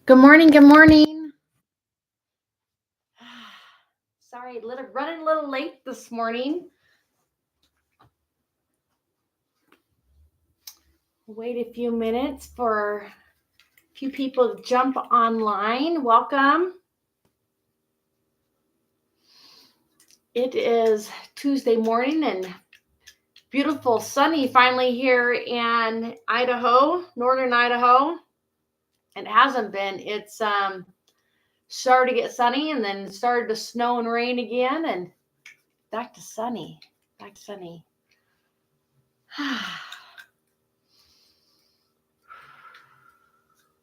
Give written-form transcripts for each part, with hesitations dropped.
Good morning. Good morning. Sorry, running a little late this morning. Wait a few minutes for a few people to jump online. Welcome. It is Tuesday morning and beautiful sunny finally here in Idaho, northern Idaho. It hasn't been. It's started to get sunny and then started to snow and rain again and back to sunny. Back to sunny.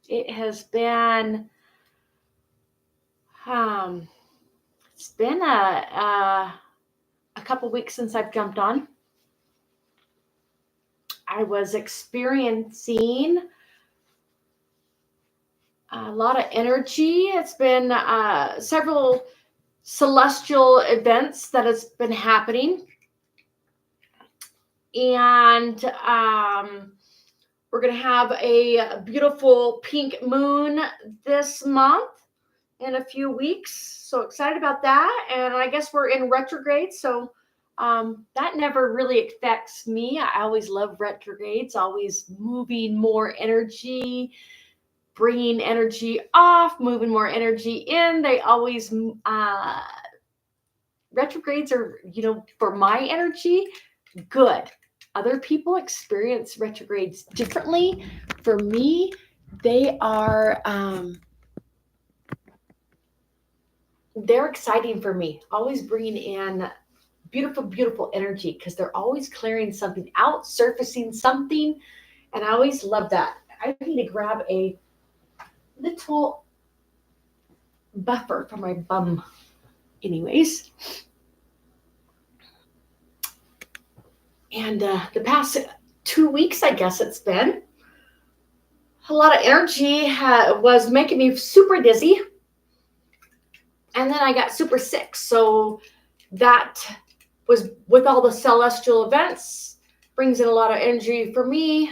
It has been it's been a couple weeks since I've jumped on. I was experiencing a lot of energy. It's been several celestial events that has been happening. And we're going to have a beautiful pink moon this month in a few weeks. So excited about that. And I guess we're in retrograde. So that never really affects me. I always love retrogrades, always moving more energy, bringing energy off, moving more energy in. They always, retrogrades are, for my energy, good. Other people experience retrogrades differently. For me, they are, they're exciting for me, always bringing in beautiful, beautiful energy because they're always clearing something out, surfacing something. And I always love that. I need to grab a little buffer for my bum. Anyways. And the past 2 weeks, I guess it's been, a lot of energy was making me super dizzy. And then I got super sick. So that was with all the celestial events, brings in a lot of energy for me.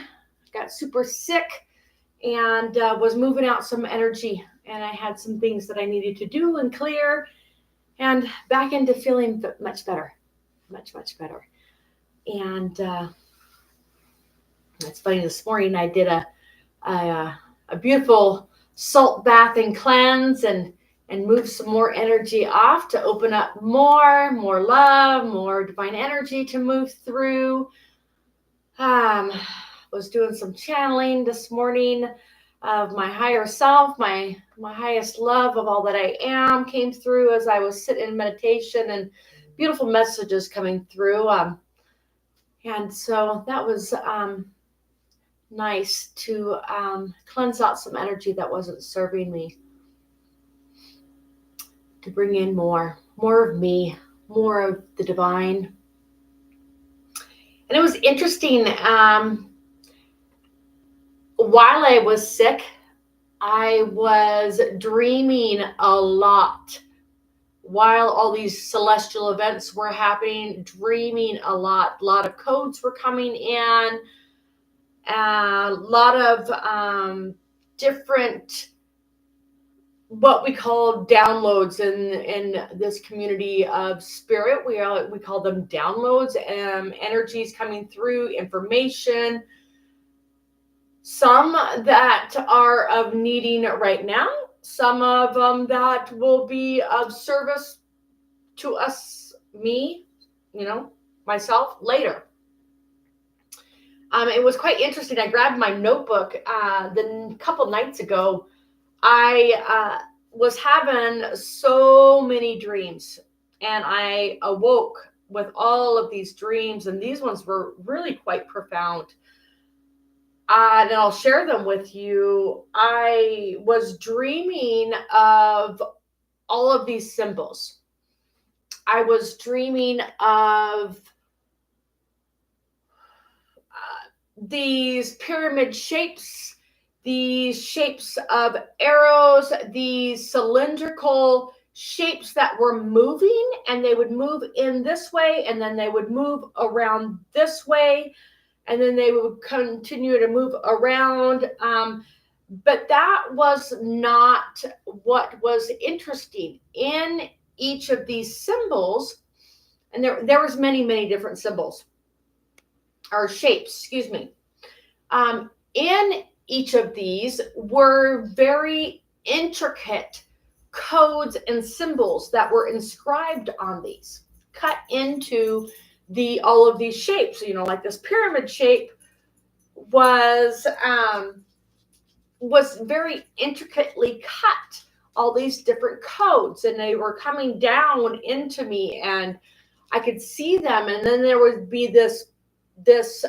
Got super sick and was moving out some energy. And I had some things that I needed to do and clear and back into feeling much better, much, much better. And it's funny, this morning I did a beautiful salt bath and cleanse and move some more energy off to open up more love, more divine energy to move through. Was doing some channeling this morning of my higher self, my highest love of all that I am came through as I was sitting in meditation, and beautiful messages coming through. And so that was nice to cleanse out some energy that wasn't serving me, to bring in more of me, more of the divine. And it was interesting. While I was sick, I was dreaming a lot. While all these celestial events were happening, dreaming a lot of codes were coming in, a lot of different, what we call downloads in this community of spirit. We call them downloads, energies coming through, information, some that are of needing right now, some of them that will be of service to us, me, myself later. It was quite interesting. I grabbed my notebook the couple nights ago. I was having so many dreams, and I awoke with all of these dreams, and these ones were really quite profound. And I'll share them with you. I was dreaming of all of these symbols. I was dreaming of these pyramid shapes, these shapes of arrows, these cylindrical shapes that were moving, and they would move in this way, and then they would move around this way, and then they would continue to move around. But that was not what was interesting in each of these symbols. And there was many different symbols or shapes, excuse me. In each of these were very intricate codes and symbols that were inscribed on these, cut into the all of these shapes. You know, like this pyramid shape was very intricately cut, all these different codes, and they were coming down into me, and I could see them. And then there would be this this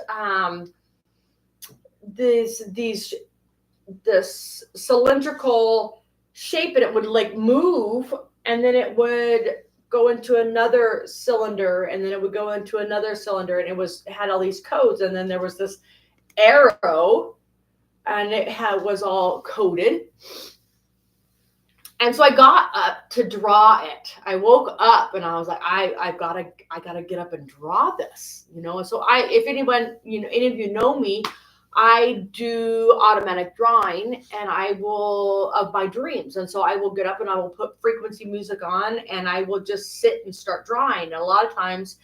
cylindrical shape, and it would like move, and then it would go into another cylinder, and then it would go into another cylinder, and it had all these codes. And then there was this arrow, and was all coded. And so I got up to draw it. I woke up and I was like, I gotta get up and draw this, you know. So if anyone, you know, any of you know me, I do automatic drawing, and I will, of my dreams. And so I will get up and I will put frequency music on, and I will just sit and start drawing. And a lot of times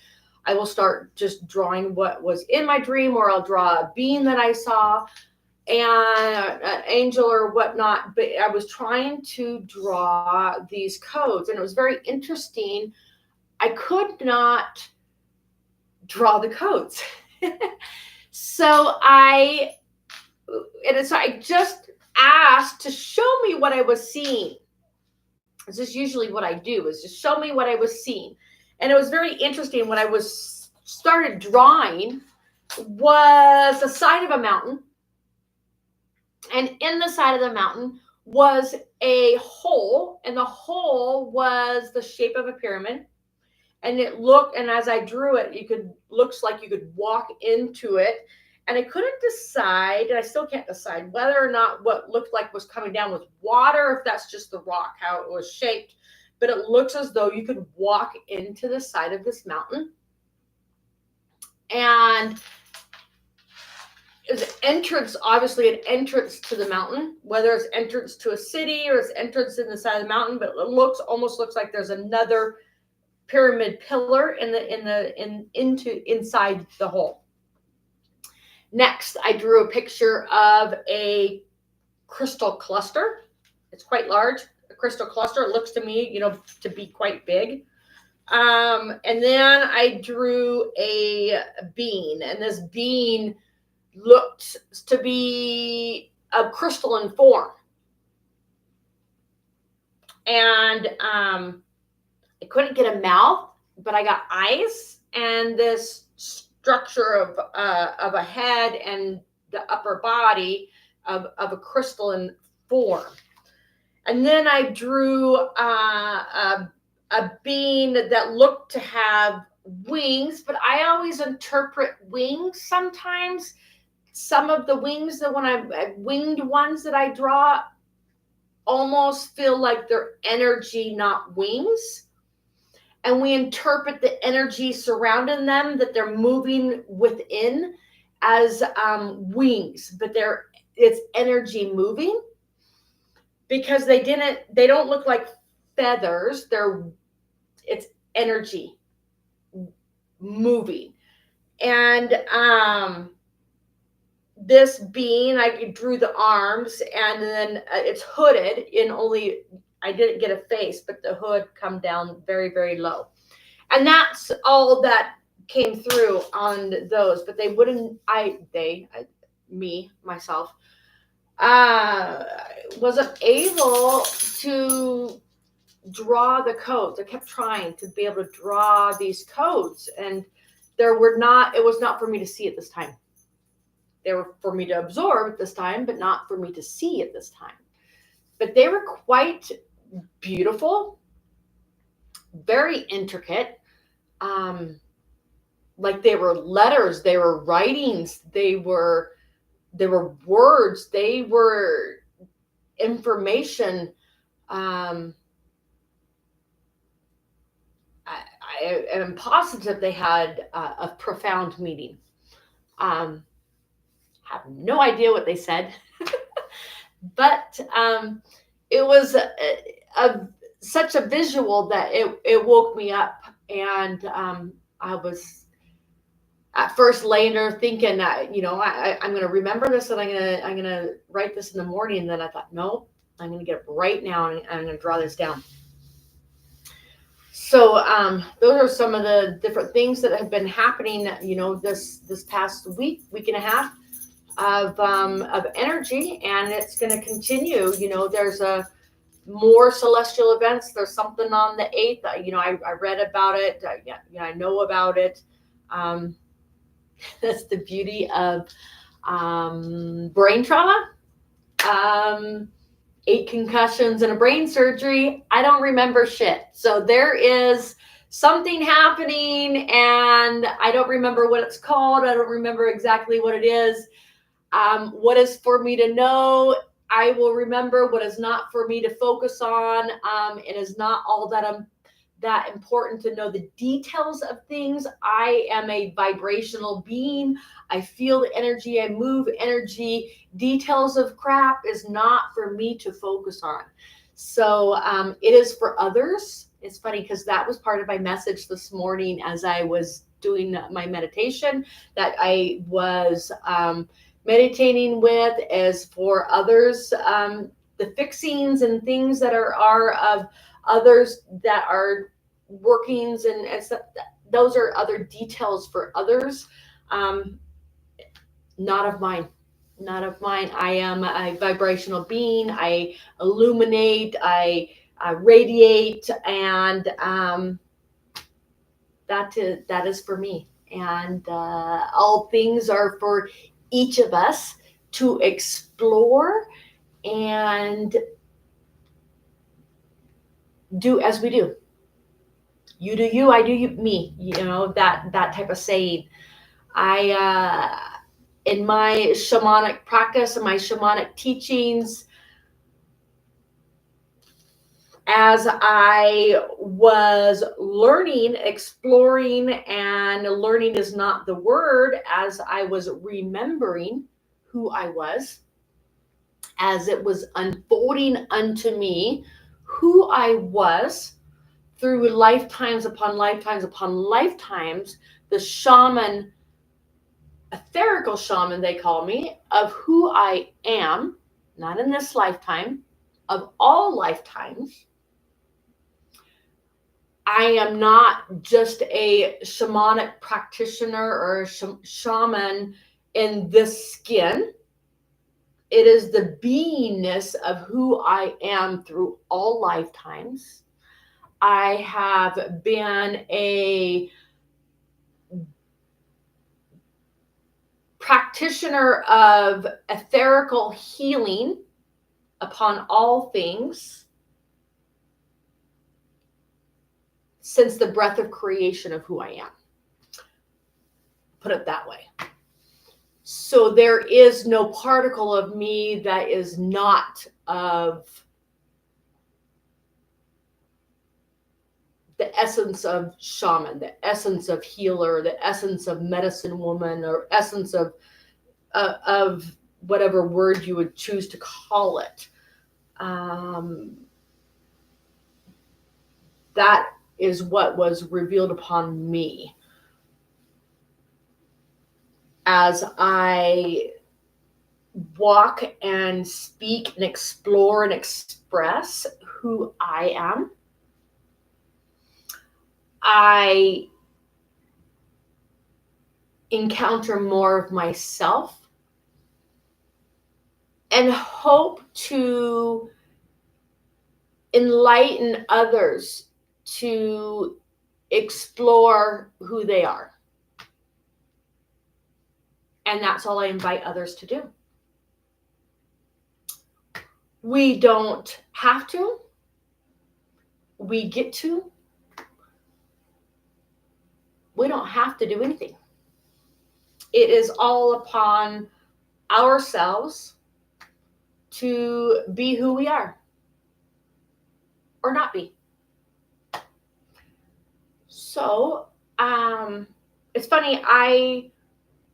I will start just drawing what was in my dream, or I'll draw a being that I saw, and an angel or whatnot. But I was trying to draw these codes, and it was very interesting. I could not draw the codes. So I just asked to show me what I was seeing. This is usually what I do, is just show me what I was seeing. And it was very interesting. When I started drawing was the side of a mountain. And in the side of the mountain was a hole, and the hole was the shape of a pyramid. And and as I drew it, looks like you could walk into it. And I couldn't decide, and I still can't decide, whether or not what looked like was coming down was water, if that's just the rock, how it was shaped. But it looks as though you could walk into the side of this mountain. And is entrance, obviously an entrance to the mountain, whether it's entrance to a city or it's entrance in the side of the mountain. But it almost looks like there's another pyramid pillar inside the hole. Next, I drew a picture of a crystal cluster. It's quite large. A crystal cluster. It looks to me, you know, to be quite big. And then I drew a bean, and this bean looked to be a crystalline form. And I couldn't get a mouth, but I got eyes and this structure of a head and the upper body of a crystalline form. And then I drew a being that looked to have wings, but I always interpret wings sometimes. Some of the wings, winged ones that I draw, almost feel like they're energy, not wings. And we interpret the energy surrounding them, that they're moving within, as wings, but it's energy moving, because they don't look like feathers. It's energy moving. And this being, I drew the arms, and then it's hooded in only, I didn't get a face, but the hood come down very, very low. And that's all that came through on those. But myself, wasn't able to draw the codes. I kept trying to be able to draw these codes, and it was not for me to see at this time. They were for me to absorb at this time, but not for me to see at this time. But they were quite beautiful, very intricate. Like they were letters, they were writings, they were words, they were information. I am positive they had a profound meaning. Have no idea what they said. But it was such a visual that it woke me up. And I was at first laying there thinking that, I'm going to remember this, and I'm going to write this in the morning. And then I thought, no, I'm going to get up right now, and I'm going to draw this down. So those are some of the different things that have been happening, this past week and a half of energy, and it's going to continue. There's more celestial events. There's something on the 8th. I read about it. I know about it. That's the beauty of brain trauma. 8 concussions and a brain surgery. I don't remember shit. So there is something happening, and I don't remember what it's called. I don't remember exactly what it is. What is for me to know, I will remember. What is not for me to focus on. It is not all that important to know the details of things. I am a vibrational being. I feel the energy. I move energy. Details of crap is not for me to focus on. So it is for others. It's funny because that was part of my message this morning as I was doing my meditation, that I was meditating with, is for others. The fixings and things that are of others, that are workings and stuff, those are other details for others, not of mine. I am a vibrational being. I illuminate, I radiate, and that is for me. And all things are for each of us to explore and do as we do. You do you, I do you, me. That type of saying. In my shamanic practice and my shamanic teachings, as I was learning, exploring, and learning is not the word, as I was remembering who I was, as it was unfolding unto me who I was through lifetimes upon lifetimes upon lifetimes, the shaman, etherical shaman, they call me, of who I am, not in this lifetime, of all lifetimes. I am not just a shamanic practitioner or a shaman in this skin. It is the beingness of who I am through all lifetimes. I have been a practitioner of etherical healing upon all things since the breath of creation of who I am. Put it that way. So there is no particle of me that is not of the essence of shaman, the essence of healer, the essence of medicine woman, or essence of whatever word you would choose to call it. That is what was revealed upon me as I walk and speak and explore and express who I am. I encounter more of myself and hope to enlighten others to explore who they are. And that's all I invite others to do. We don't have to. We get to. We don't have to do anything. It is all upon ourselves to be who we are or not be. So it's funny, I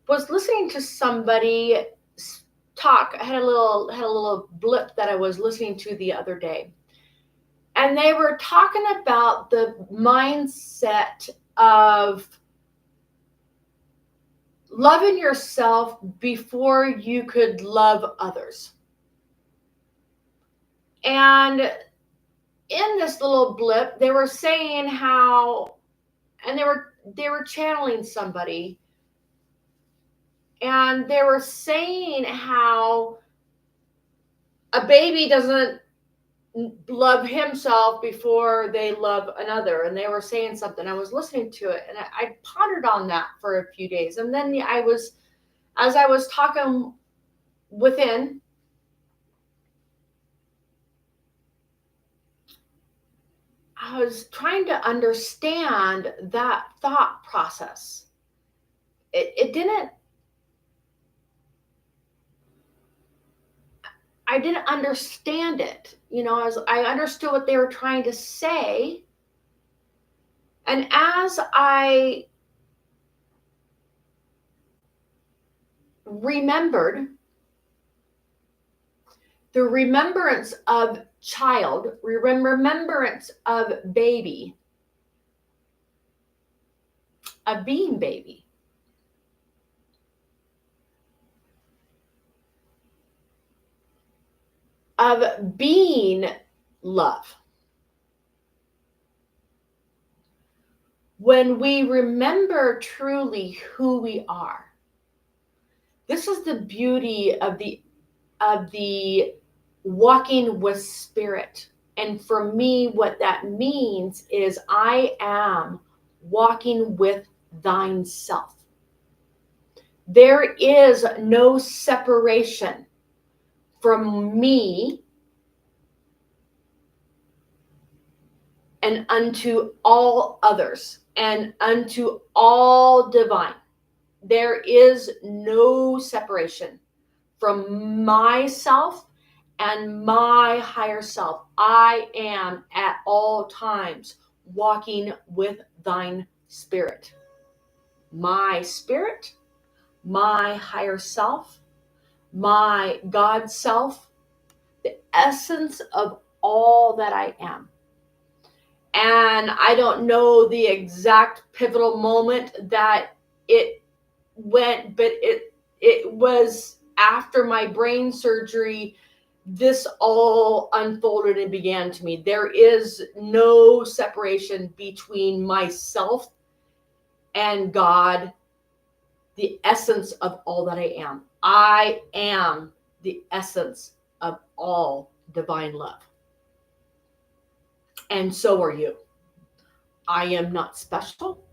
was listening to somebody talk. I had a little blip that I was listening to the other day. And they were talking about the mindset of loving yourself before you could love others. And in this little blip, they were saying how, and they were channeling somebody, and they were saying how a baby doesn't love himself before they love another. And they were saying something. I was listening to it, and I pondered on that for a few days. And then as I was talking within, I was trying to understand that thought process. It didn't, I didn't understand it. As I understood what they were trying to say. And as I remembered the remembrance of child, remembrance of baby, of being baby, of being love. When we remember truly who we are, this is the beauty of the walking with spirit. And for me, what that means is I am walking with thine self. There is no separation from me and unto all others and unto all divine. There is no separation from myself and my higher self. I am at all times walking with thine spirit. My spirit, my higher self, my God self, the essence of all that I am. And I don't know the exact pivotal moment that it went, but it was after my brain surgery. This all unfolded and began to me. There is no separation between myself and God, the essence of all that I am. I am the essence of all divine love. And so are you. I am not special.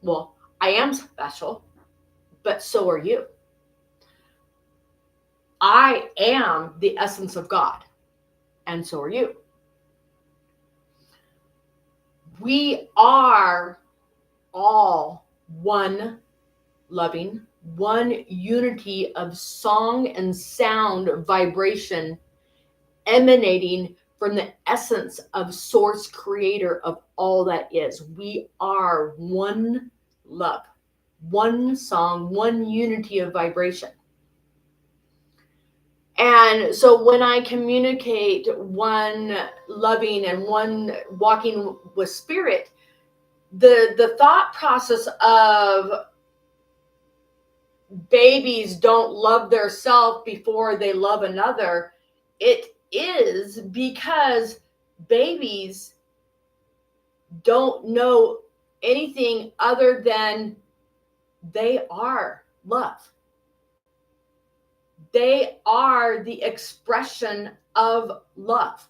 Well, I am special, but so are you. I am the essence of God, and so are you. We are all one loving, one unity of song and sound vibration emanating from the essence of source creator of all that is. We are one love, one song, one unity of vibration. And so when I communicate one loving and one walking with spirit, the thought process of babies don't love their self before they love another, it is because babies don't know anything other than they are love. They are the expression of love.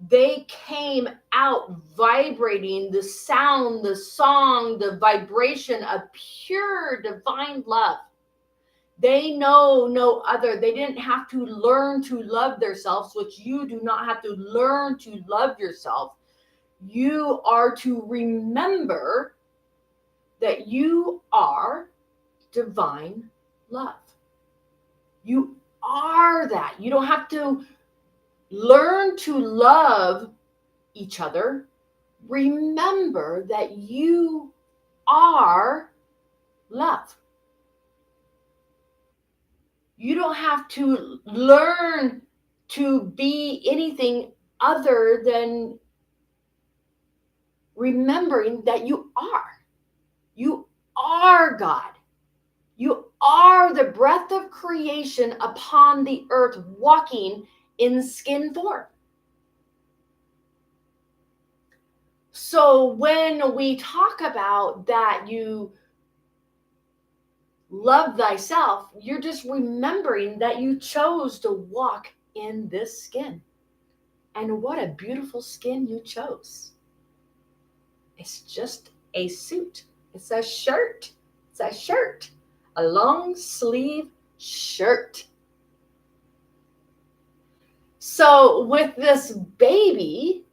They came out vibrating the sound, the song, the vibration of pure divine love. They know no other. They didn't have to learn to love themselves, which you do not have to learn to love yourself. You are to remember that you are divine love. You are that. You don't have to learn to love each other. Remember that you are love. You don't have to learn to be anything other than remembering that you are. You are God. You are the breath of creation upon the earth, walking in skin form. So when we talk about that you love thyself, you're just remembering that you chose to walk in this skin. And what a beautiful skin you chose. It's just a suit. It's a shirt. It's a shirt. A long sleeve shirt. So with this baby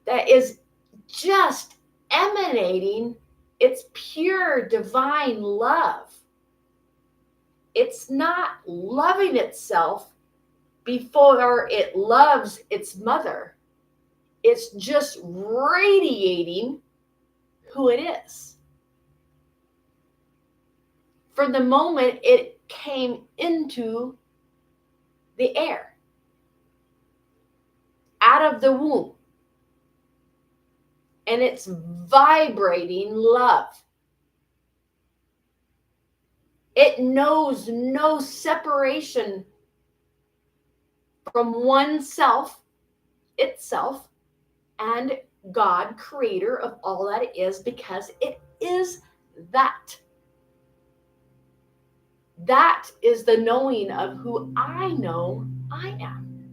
that is just emanating its pure divine love, it's not loving itself before it loves its mother. It's just radiating who it is. From the moment it came into the air, out of the womb, and it's vibrating love. It knows no separation from oneself, itself, and God, creator of all that it is, because it is that. That is the knowing of who I know I am.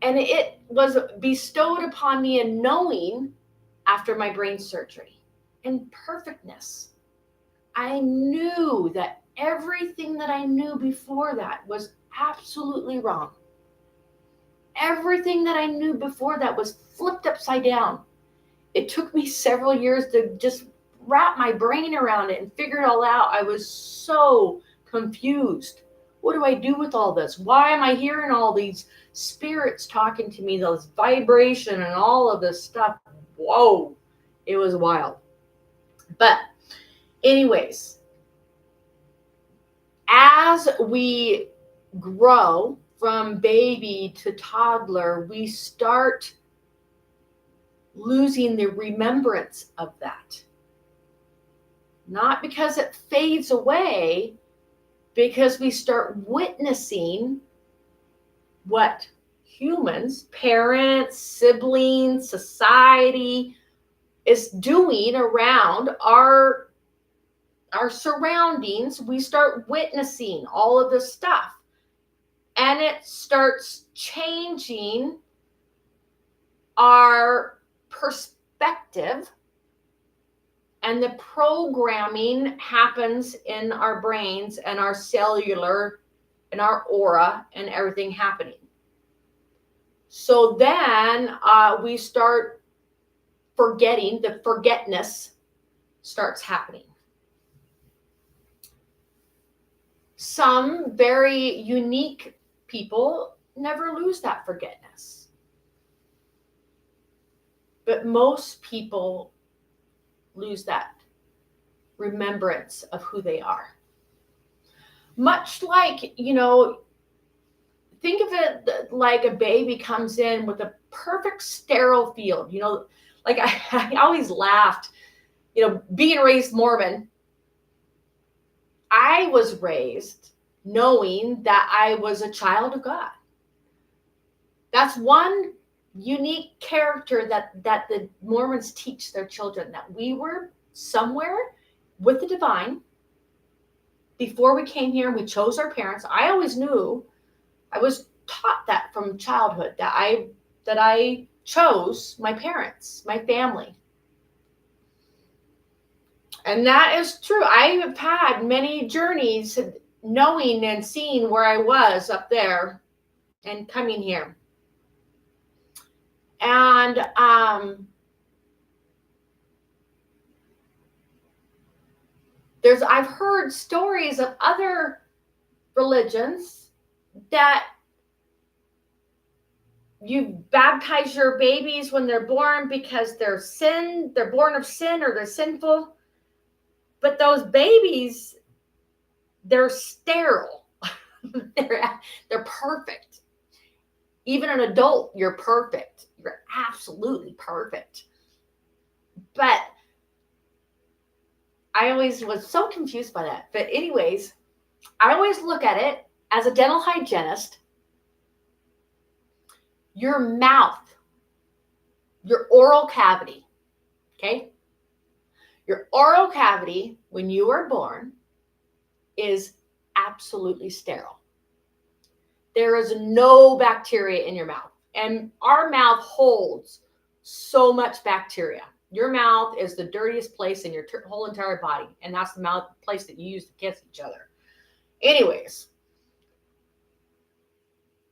And it was bestowed upon me in knowing after my brain surgery, in perfectness. I knew that everything that I knew before that was absolutely wrong. Everything that I knew before that was flipped upside down. It took me several years to just wrap my brain around it and figure it all out. I was so confused. What do I do with all this? Why am I hearing all these spirits talking to me, those vibration and all of this stuff? Whoa, it was wild. But anyways, as we grow from baby to toddler, we start losing the remembrance of that. Not because it fades away, because we start witnessing what humans, parents, siblings, society is doing around our surroundings. We start witnessing all of this stuff, and it starts changing our perspective, and the programming happens in our brains and our cellular and our aura and everything happening. So then we start forgetting, the forgetness starts happening. Some very unique people never lose that forgetness. But most people lose that remembrance of who they are. Much like, think of it like a baby comes in with a perfect sterile field. Like I always laughed, being raised Mormon, I was raised knowing that I was a child of God. That's one unique character that the Mormons teach their children, that we were somewhere with the divine before we came here and we chose our parents. I always knew, I was taught that from childhood, that I chose my parents, my family. And that is true. I have had many journeys knowing and seeing where I was up there and coming here. And I've heard stories of other religions that you baptize your babies when they're born because they're born of sin or they're sinful. But those babies they're sterile. they're perfect. Even an adult, you're perfect. You're absolutely perfect. But I always was so confused by that. But anyways, I always look at it as a dental hygienist. Your mouth, your oral cavity, okay? Your oral cavity, when you are born, is absolutely sterile. There is no bacteria in your mouth. And our mouth holds so much bacteria. Your mouth is the dirtiest place in your whole entire body. And that's the place that you use to kiss each other. Anyways,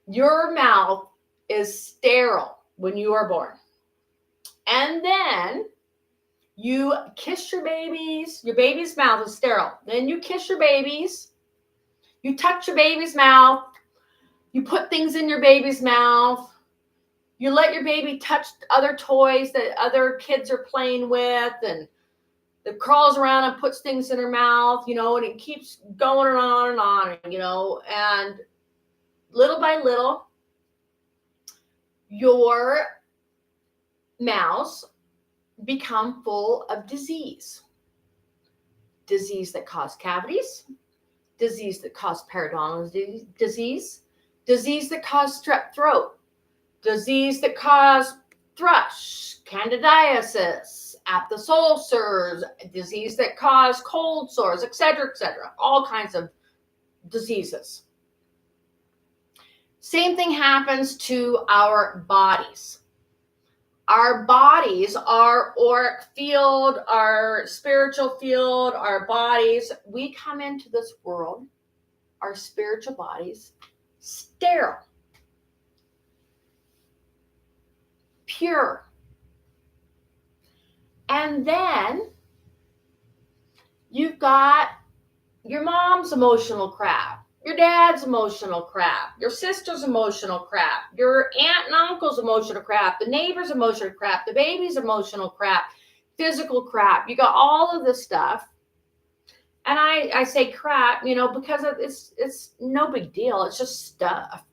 your mouth is sterile when you are born. And then you kiss your babies. Your baby's mouth is sterile. Then you kiss your babies. You touch your baby's mouth. You put things in your baby's mouth. You let your baby touch other toys that other kids are playing with, and it crawls around and puts things in her mouth, and it keeps going on and on, and little by little, your mouths become full of disease. Disease that cause cavities, disease that cause periodontal disease, disease that cause strep throat, disease that cause thrush, candidiasis, aphthous ulcers, disease that cause cold sores, etc., all kinds of diseases. Same thing happens to our bodies. Our bodies, our auric field, our spiritual field, our bodies, we come into this world, our spiritual bodies, sterile, pure. And then you've got your mom's emotional crap, your dad's emotional crap, your sister's emotional crap, your aunt and uncle's emotional crap, the neighbor's emotional crap, the baby's emotional crap, physical crap. You got all of this stuff. And I say crap, because it's no big deal. It's just stuff.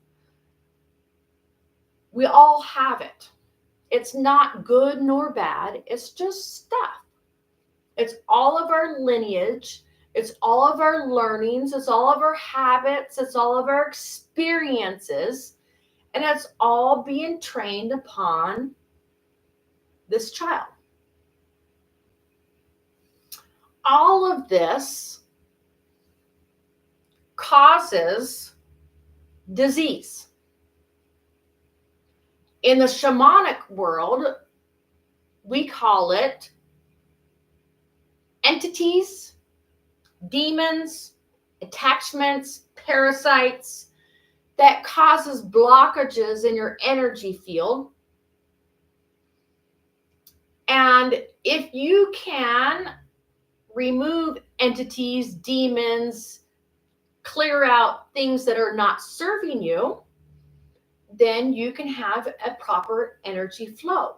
We all have it. It's not good nor bad. It's just stuff. It's all of our lineage. It's all of our learnings. It's all of our habits. It's all of our experiences. And it's all being trained upon this child. All of this causes disease. In the shamanic world, we call it entities, demons, attachments, parasites that causes blockages in your energy field. And if you can remove entities, demons, clear out things that are not serving you, then you can have a proper energy flow.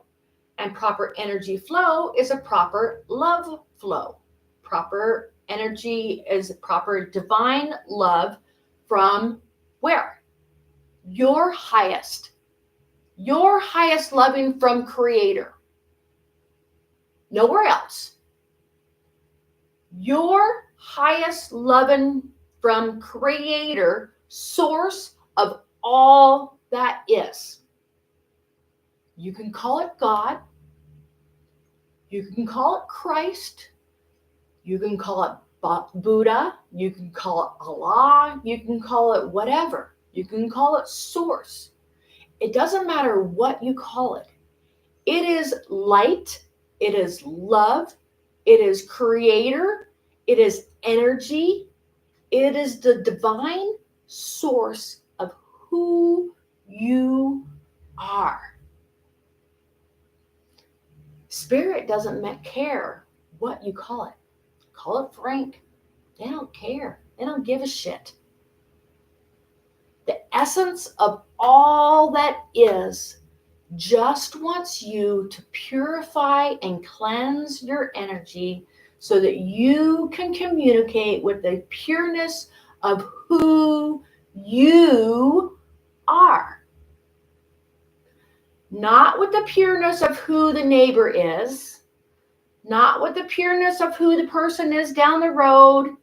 And proper energy flow is a proper love flow. Proper energy is proper divine love from where? Your highest loving from Creator. Nowhere else. Your highest loving from Creator, source of all that is. You can call it God. You can call it Christ. You can call it Buddha. You can call it Allah. You can call it whatever. You can call it source. It doesn't matter what you call it. It is light. It is love. It is Creator. It is energy. It is the divine source of who you are. Spirit doesn't care what you call it. Call it Frank. They don't care. They don't give a shit. The essence of all that is just wants you to purify and cleanse your energy so that you can communicate with the pureness of who you are. Not with the pureness of who the neighbor is, not with the pureness of who the person is down the road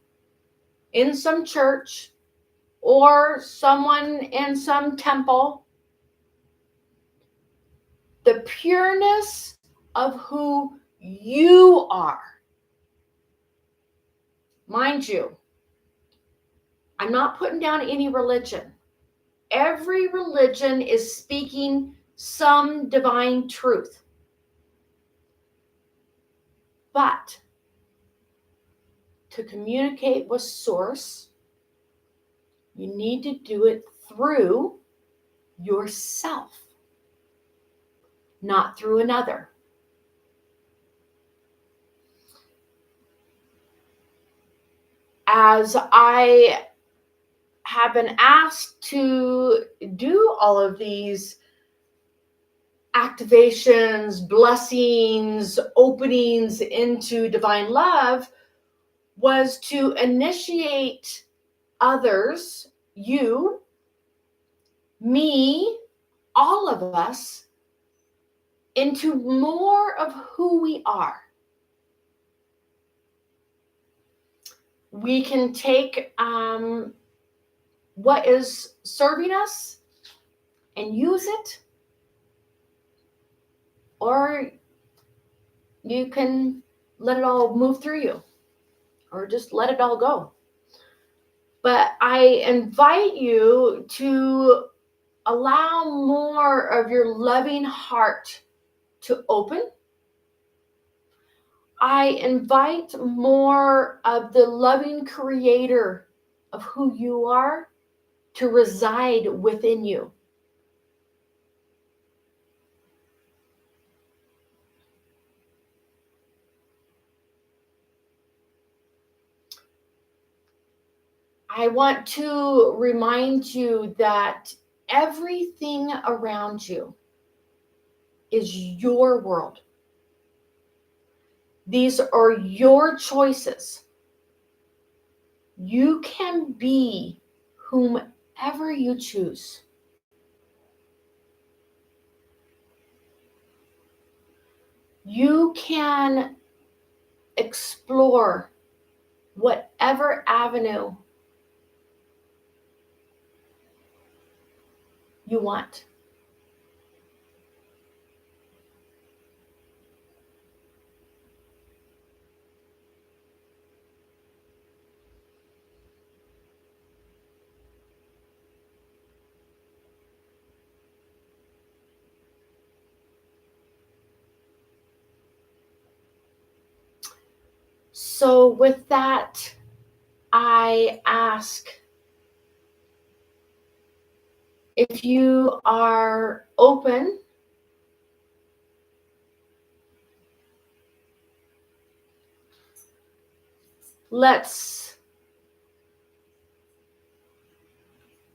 in some church or someone in some temple. The pureness of who you are. Mind you, I'm not putting down any religion. Every religion is speaking some divine truth. But to communicate with Source, you need to do it through yourself, not through another. As I have been asked to do all of these activations, blessings, openings into divine love, was to initiate others, you, me, all of us, into more of who we are. We can take what is serving us and use it, or you can let it all move through you, or just let it all go. But I invite you to allow more of your loving heart to open. I invite more of the loving creator of who you are to reside within you. I want to remind you that everything around you is your world. These are your choices. You can be whomever you choose. You can explore whatever avenue you want. So with that, I ask if you are open, let's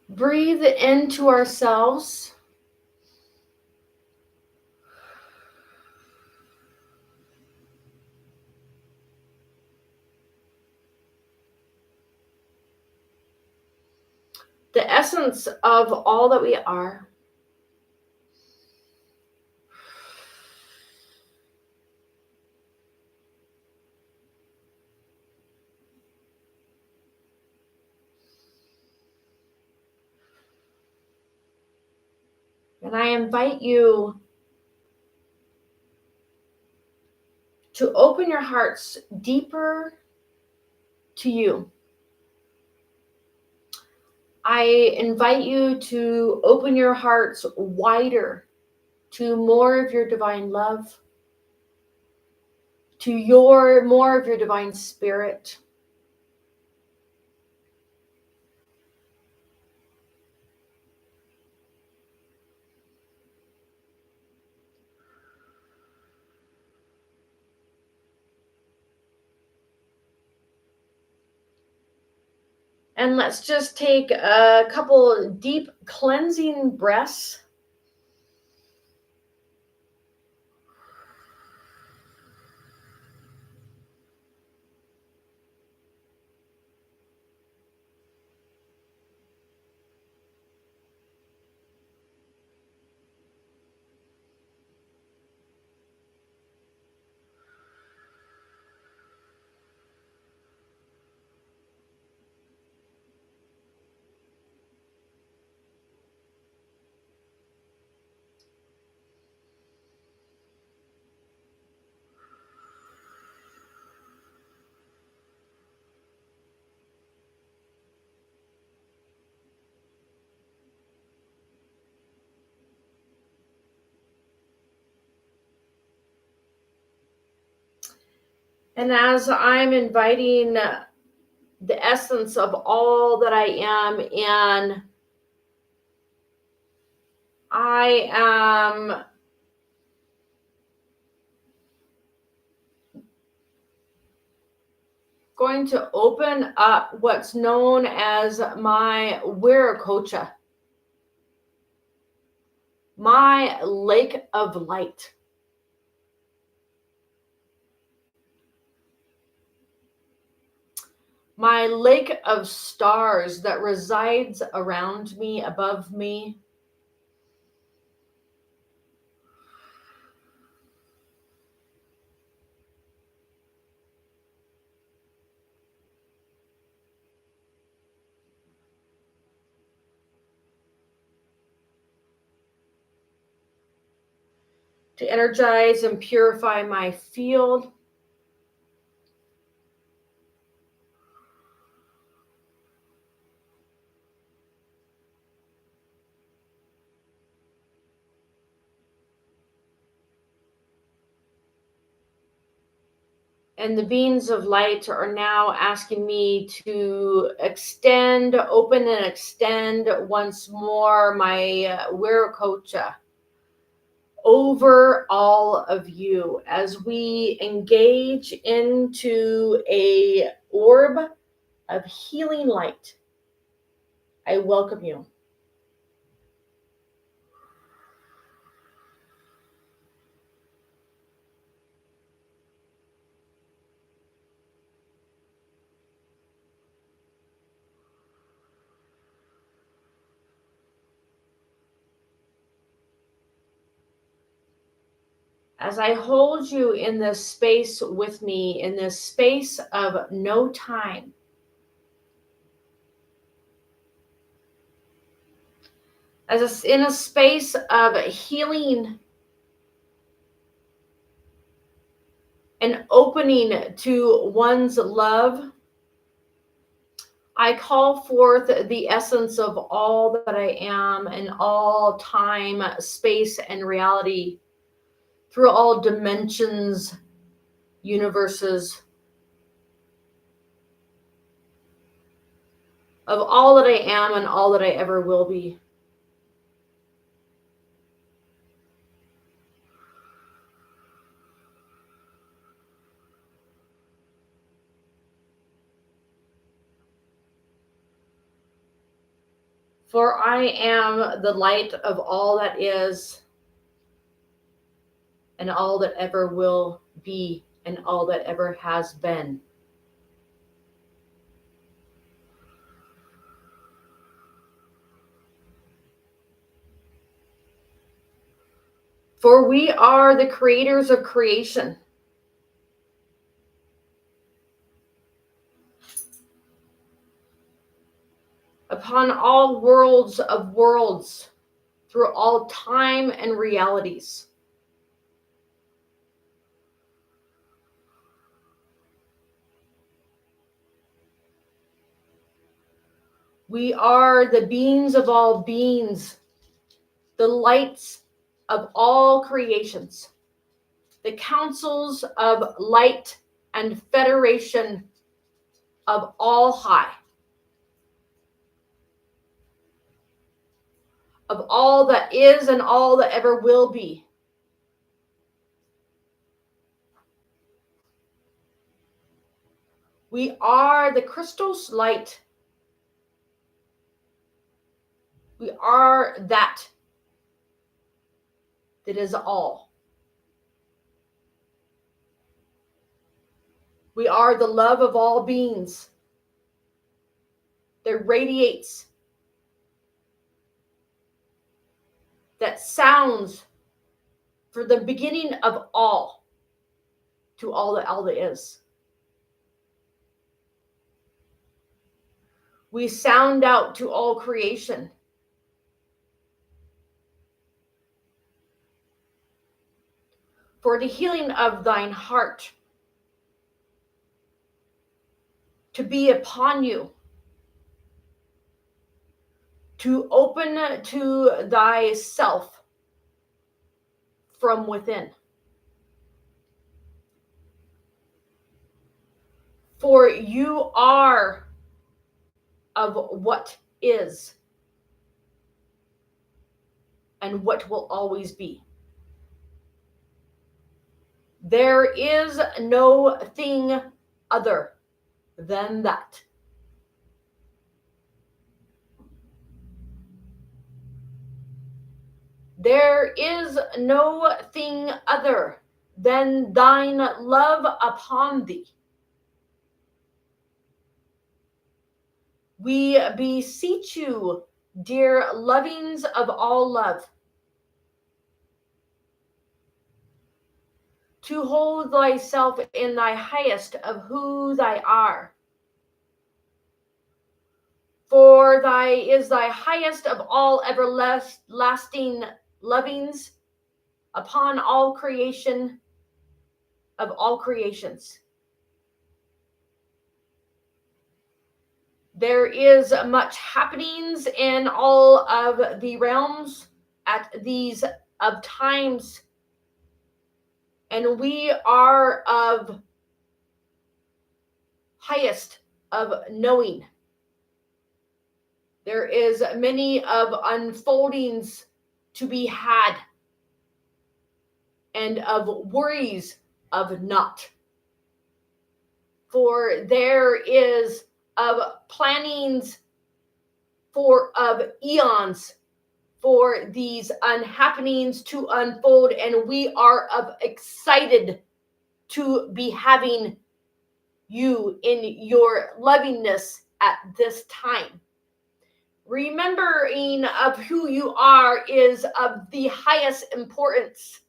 breathe into ourselves. The essence of all that we are. And I invite you to open your hearts deeper to you. I invite you to open your hearts wider to more of your divine love, to more of your divine spirit. And let's just take a couple deep cleansing breaths. And as I'm inviting the essence of all that I am in, I am going to open up what's known as my Wiracocha, my lake of light. My lake of stars that resides around me, above me. To energize and purify my field. And the beings of light are now asking me to extend, open and extend once more my Wiracocha over all of you as we engage into a orb of healing light. I welcome you. As I hold you in this space with me, in this space of no time, in a space of healing and opening to one's love, I call forth the essence of all that I am in all time, space, and reality through all dimensions, universes, of all that I am and all that I ever will be. For I am the light of all that is and all that ever will be and all that ever has been. For we are the creators of creation. Upon all worlds of worlds, through all time and realities. We are the beings of all beings, the lights of all creations, the councils of light and federation of all high, of all that is and all that ever will be. We are the crystal's light. We are that is all. We are the love of all beings that radiates, that sounds for the beginning of all to all that is. We sound out to all creation. For the healing of thine heart to be upon you, to open to thyself from within. For you are of what is and what will always be. There is no thing other than that. There is no thing other than thine love upon thee. We beseech you, dear lovings of all love, to hold thyself in thy highest of who thy are. For thy is thy highest of all everlasting lovings upon all creation of all creations. There is much happenings in all of the realms at these of times, and we are of highest of knowing. There is many of unfoldings to be had, and of worries of not. For there is of plannings of eons for these unhappenings to unfold, and we are of excited to be having you in your lovingness at this time. Remembering of who you are is of the highest importance.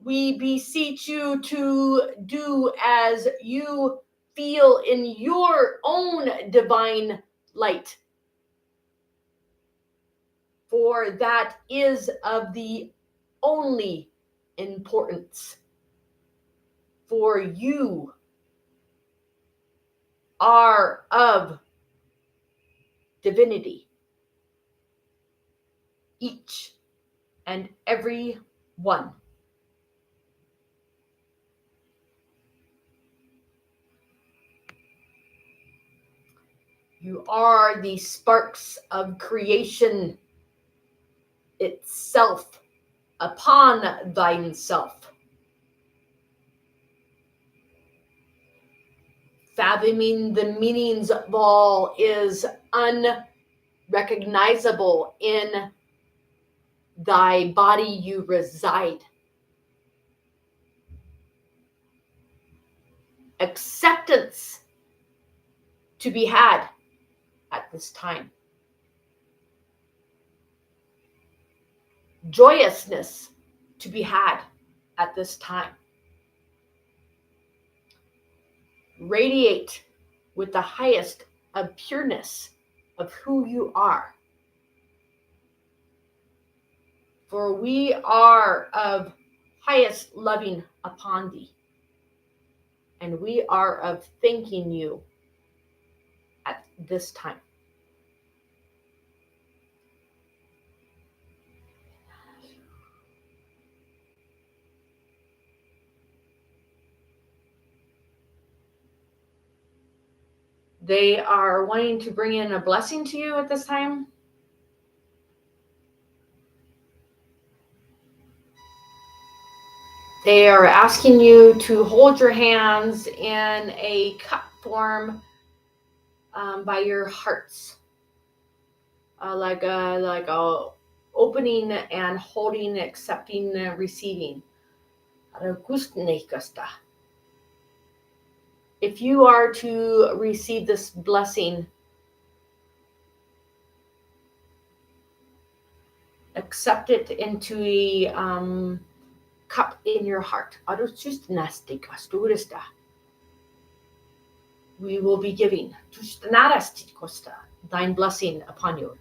We beseech you to do as you feel in your own divine light. For that is of the only importance. For you are of divinity. Each and every one. You are the sparks of creation itself upon thine self. Fathoming the meanings of all is unrecognizable in thy body you reside. Acceptance to be had at this time. Joyousness to be had at this time. Radiate with the highest of pureness of who you are. For we are of highest loving upon thee. And we are of thanking you at this time. They are wanting to bring in a blessing to you at this time. They are asking you to hold your hands in a cup form by your hearts, like a opening and holding, accepting, receiving. If you are to receive this blessing, accept it into a cup in your heart. We will be giving thine blessing upon you.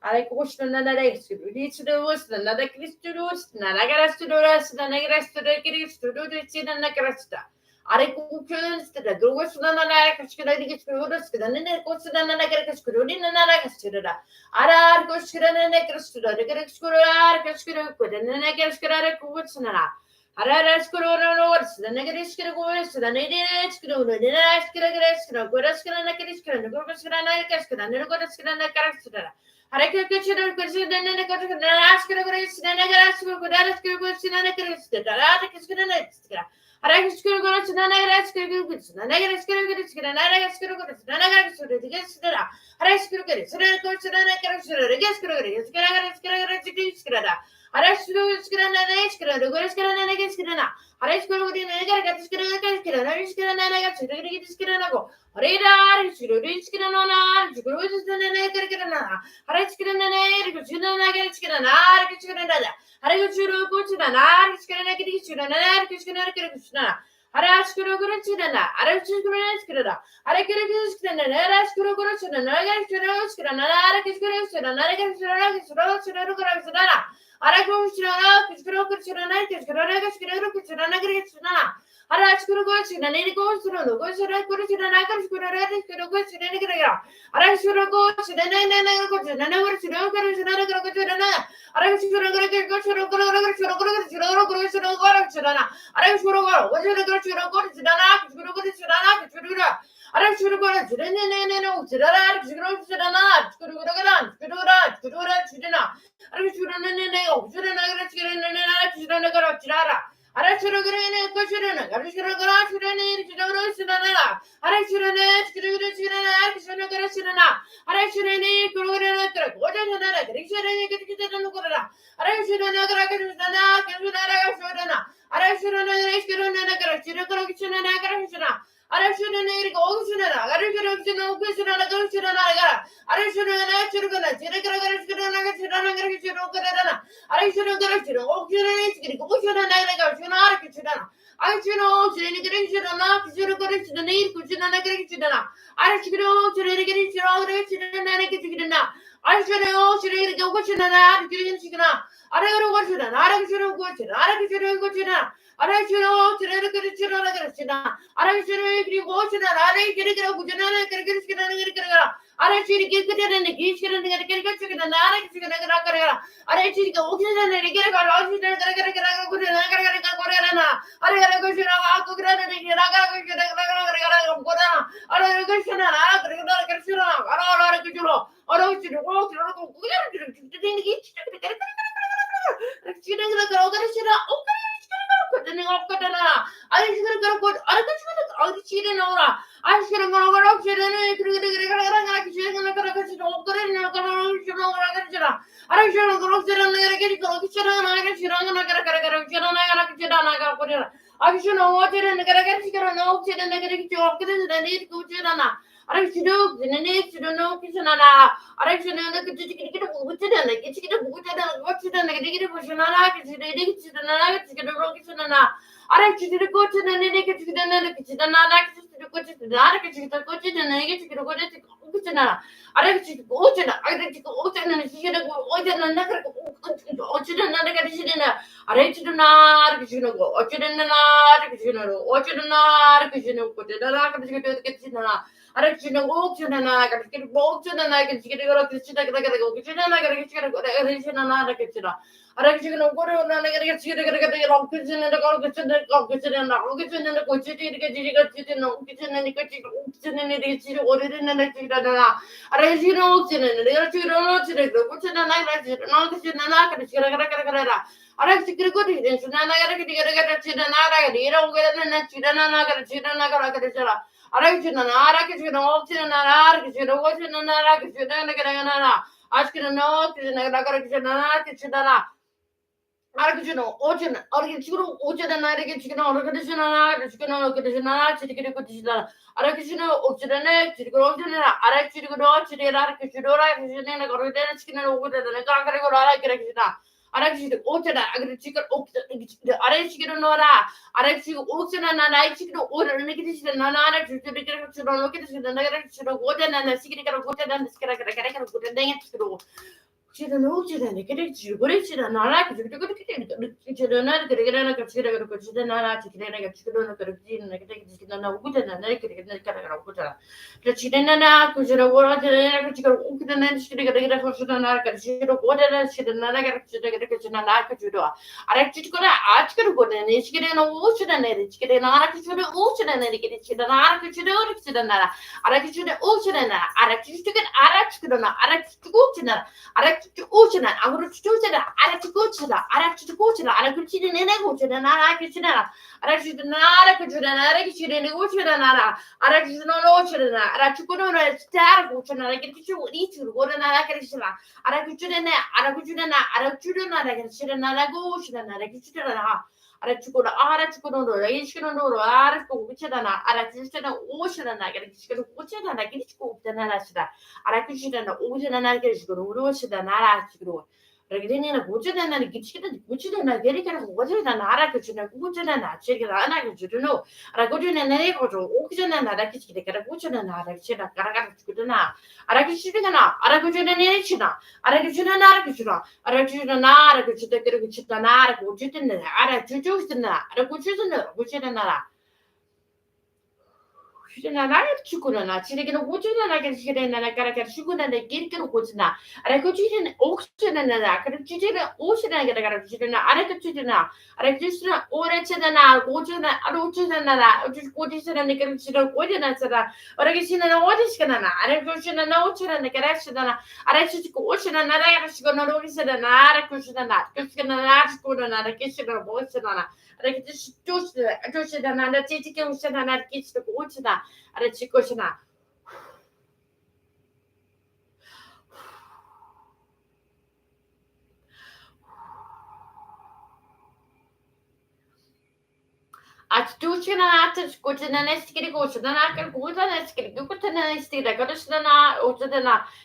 Are kushna na restu. Ditsurus, the nada Christus, Nanagarasturus, the Negrasturus, the Negrasta. Are kukuns, the Grus, the Nanagaskurus, the Nekos, the Nanagaskurin, and Nanagastura. Ara Kuskura and Negrastura, the Grexcura, Cascura, and the Negascara Kutsana. Araskurus, the Negaskurus, the Nadiskuru, the Naskara, Guraskara, Nakaskara, the Gurkaskara, Nakaskara, the Guraskara, Nakarastra.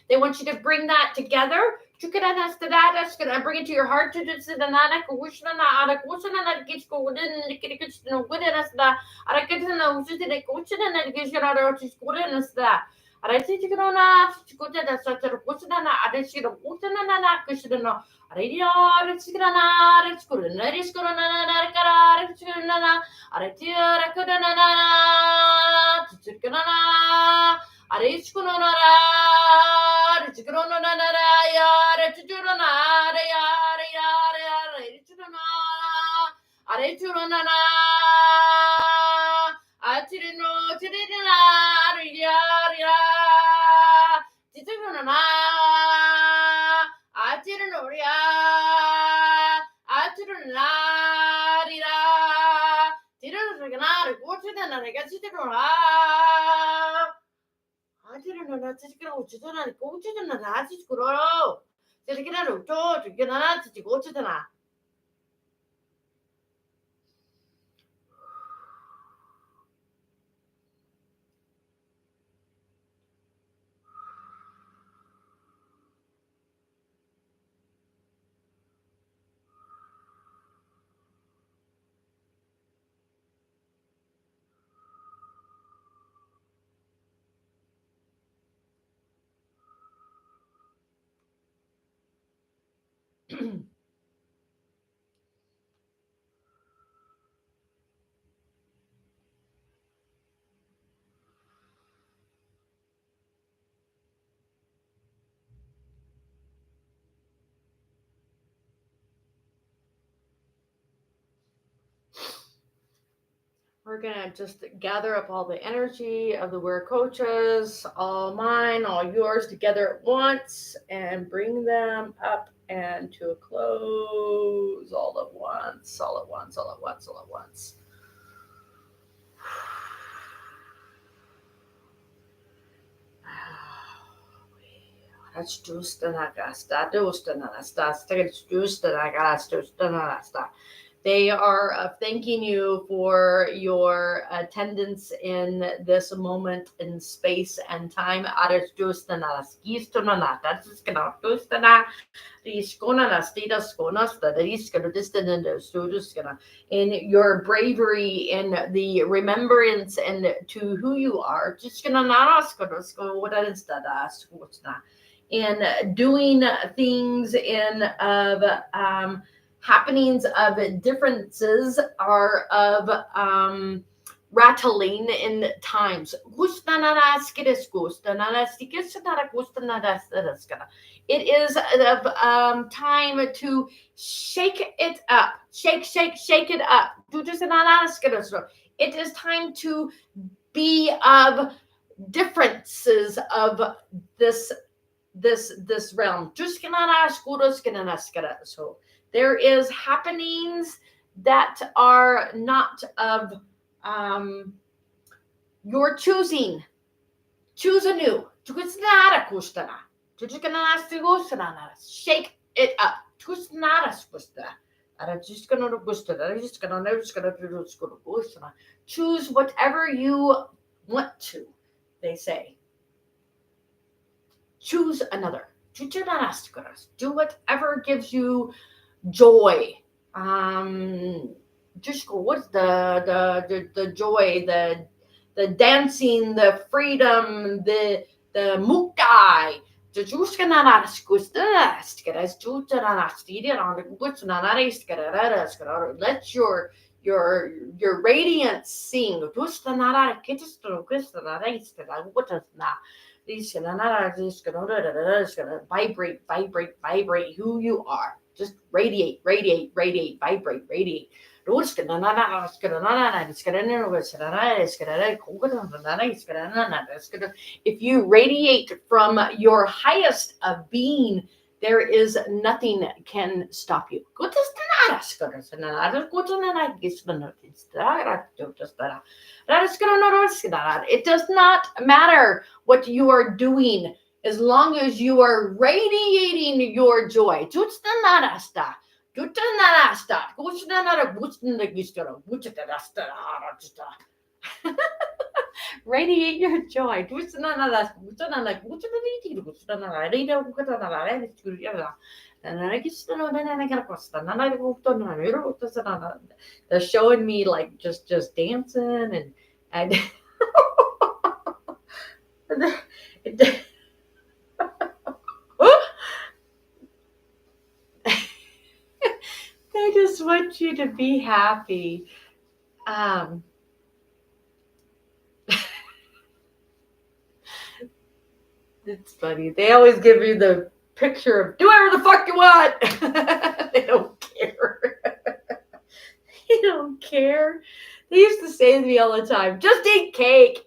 They want you to bring that together. Bring it to your heart. We're going to just gather up all the energy of the Wear Coaches, all mine, all yours, together at once, and bring them up and to a close all at once, all at once, all at once, all at once. They are thanking you for your attendance in this moment in space and time. In your bravery, in the remembrance, and to who you are. in doing things, in of happenings of differences, are of rattling in times. It is of time to shake it up. Shake it up. It is time to be of differences of this this realm. So there is happenings that are not of your choosing. Choose anew. Shake it up. Choose whatever you want to, they say. Choose another. Do whatever gives you joy. Just go. What's the joy, the dancing, the freedom, the mukai. Let your radiance sing. Vibrate, vibrate, vibrate who you are. Just radiate, radiate, radiate, vibrate, radiate. If you radiate from your highest of being, there is nothing that can stop you. It does not matter what you are doing as long as you are radiating your joy. Radiate your joy. They're showing me like just dancing and they just want you to be happy. It's funny. They always give you the picture of do whatever the fuck you want. They don't care. They don't care. They used to say to me all the time, just eat cake.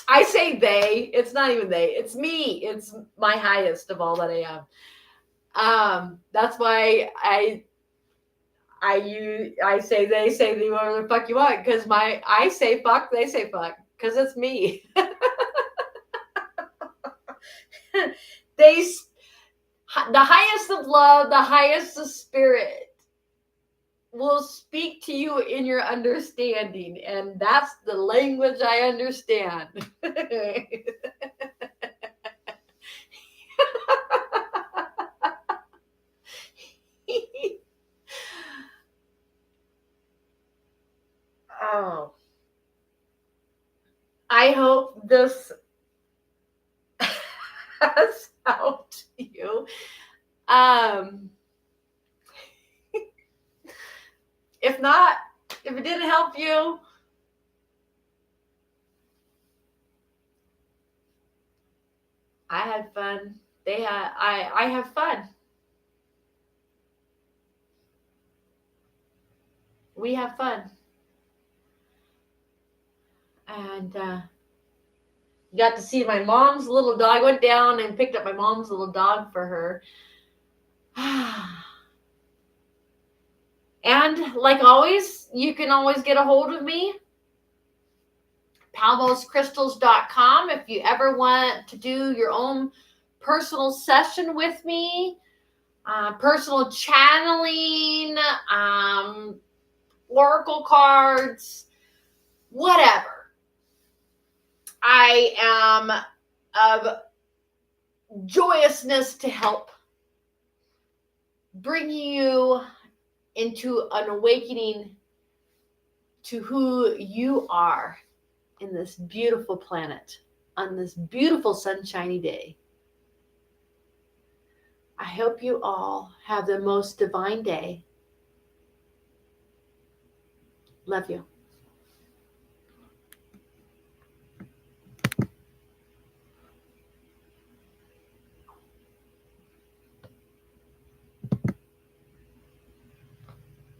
I say they. It's not even they. It's me. It's my highest of all that I am. That's why I say they say do whatever the fuck you want, because I say fuck, they say fuck, because it's me. The highest of love, the highest of spirit will speak to you in your understanding, and that's the language I understand. Oh, I hope this has helped you. If not, if it didn't help you, I had fun. I have fun. We have fun. And you got to see my mom's little dog. I went down and picked up my mom's little dog for her. And like always, you can always get a hold of me. palmoscrystals.com if you ever want to do your own personal session with me, personal channeling, oracle cards, whatever. I am of joyousness to help bring you into an awakening to who you are in this beautiful planet. on this beautiful sunshiny day. I hope you all have the most divine day. Love you.